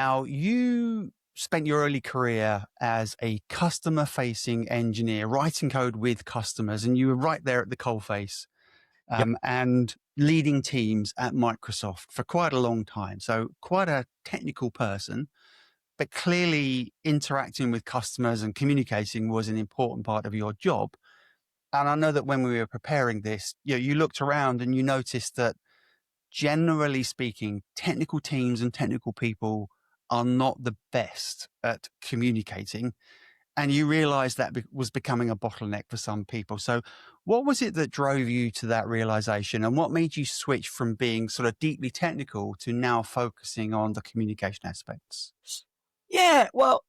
Now, you spent your early career as a customer-facing engineer, writing code with customers, and you were right there at the coalface, Yep. and leading teams at Microsoft for quite a long time. So quite a technical person, but clearly interacting with customers and communicating was an important part of your job. And I know that when we were preparing this, you looked around and you noticed that generally speaking, technical teams and technical people are not the best at communicating. And you realized that was becoming a bottleneck for some people. So what was it that drove you to that realization, and what made you switch from being sort of deeply technical to now focusing on the communication aspects? Yeah, well,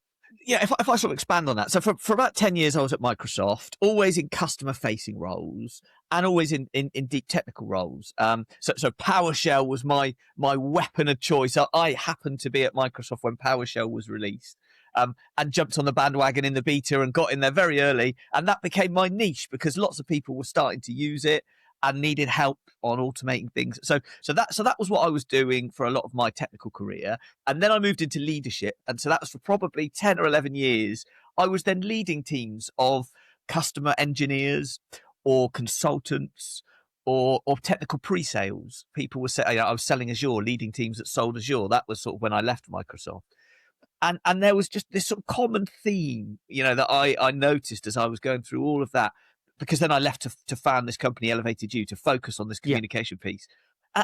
yeah, if I sort of expand on that. So for about 10 years, I was at Microsoft, always in customer facing roles and always in deep technical roles. So PowerShell was my weapon of choice. I happened to be at Microsoft when PowerShell was released. And jumped on the bandwagon in the beta and got in there very early. And that became my niche because lots of people were starting to use it and needed help on automating things. So that was what I was doing for a lot of my technical career. And then I moved into leadership. And so that was for probably 10 or 11 years. I was then leading teams of customer engineers or consultants or technical pre-sales. People were saying, I was selling Azure, leading teams that sold Azure. That was sort of when I left Microsoft. And there was just this sort of common theme, that I noticed as I was going through all of that, because then I left to found this company, Elevated You, to focus on this Yeah. communication piece.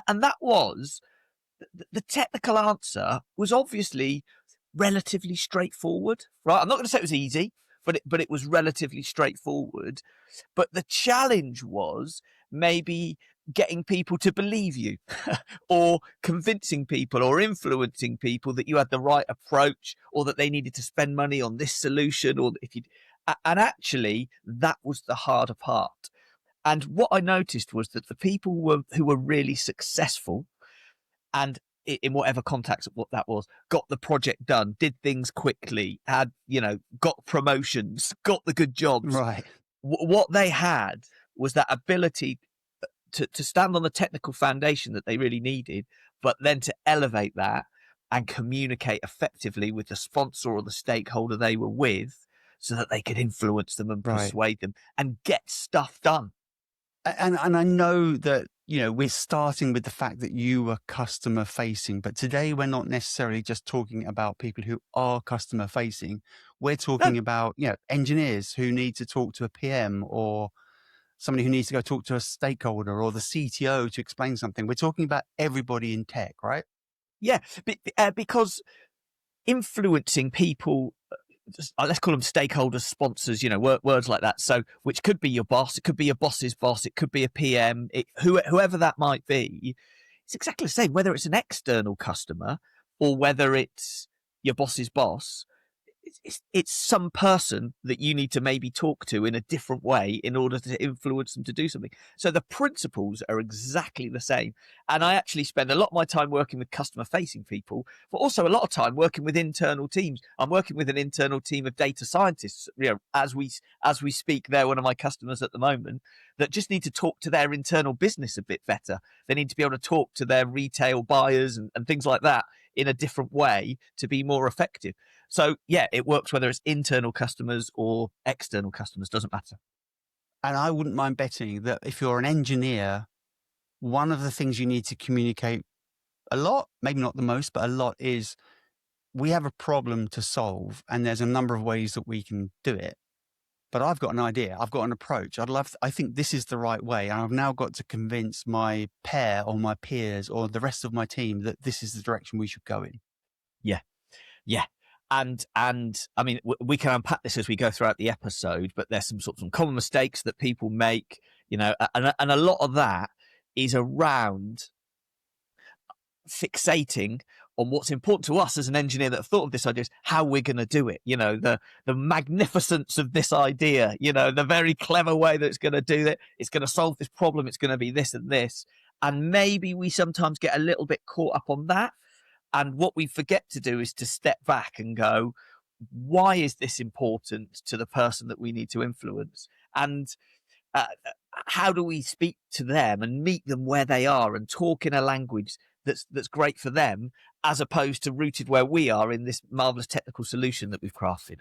And that was the technical answer was obviously relatively straightforward, right? I'm not going to say it was easy, but it was relatively straightforward. But the challenge was maybe getting people to believe you or convincing people or influencing people that you had the right approach or that they needed to spend money on this solution, or if you and actually that was the harder part. And what I noticed was that the people who were really successful and in whatever context what that was, got the project done, did things quickly, had, got promotions, got the good jobs. Right. What they had was that ability to stand on the technical foundation that they really needed, but then to elevate that and communicate effectively with the sponsor or the stakeholder they were with so that they could influence them and Right. persuade them and get stuff done. And I know that, we're starting with the fact that you were customer facing, but today we're not necessarily just talking about people who are customer facing. We're No, talking about, engineers who need to talk to a PM, or somebody who needs to go talk to a stakeholder, or the CTO to explain something. We're talking about everybody in tech, right? yeah, because influencing people, let's call them stakeholders, sponsors, words like that. So, which could be your boss, it could be your boss's boss, it could be a PM, whoever that might be. It's exactly the same, whether it's an external customer or whether it's your boss's boss. It's some person that you need to maybe talk to in a different way in order to influence them to do something. So the principles are exactly the same. And I actually spend a lot of my time working with customer facing people, but also a lot of time working with internal teams. I'm working with an internal team of data scientists, as we speak. They're one of my customers at the moment, that just need to talk to their internal business a bit better. They need to be able to talk to their retail buyers and things like that in a different way to be more effective. So yeah, it works whether it's internal customers or external customers, doesn't matter. And I wouldn't mind betting that if you're an engineer, one of the things you need to communicate a lot, maybe not the most, but a lot, is we have a problem to solve and there's a number of ways that we can do it. But I've got an idea. I've got an approach. I think this is the right way. And I've now got to convince my pair or my peers or the rest of my team that this is the direction we should go in. Yeah. Yeah. And I mean, we can unpack this as we go throughout the episode, but there's some common mistakes that people make, and a lot of that is around fixating on what's important to us as an engineer that have thought of this idea, is how we're going to do it. The magnificence of this idea, the very clever way that it's going to do it. It's going to solve this problem. It's going to be this and this. And maybe we sometimes get a little bit caught up on that. And what we forget to do is to step back and go, why is this important to the person that we need to influence? And how do we speak to them and meet them where they are and talk in a language that's great for them, as opposed to rooted where we are in this marvelous technical solution that we've crafted.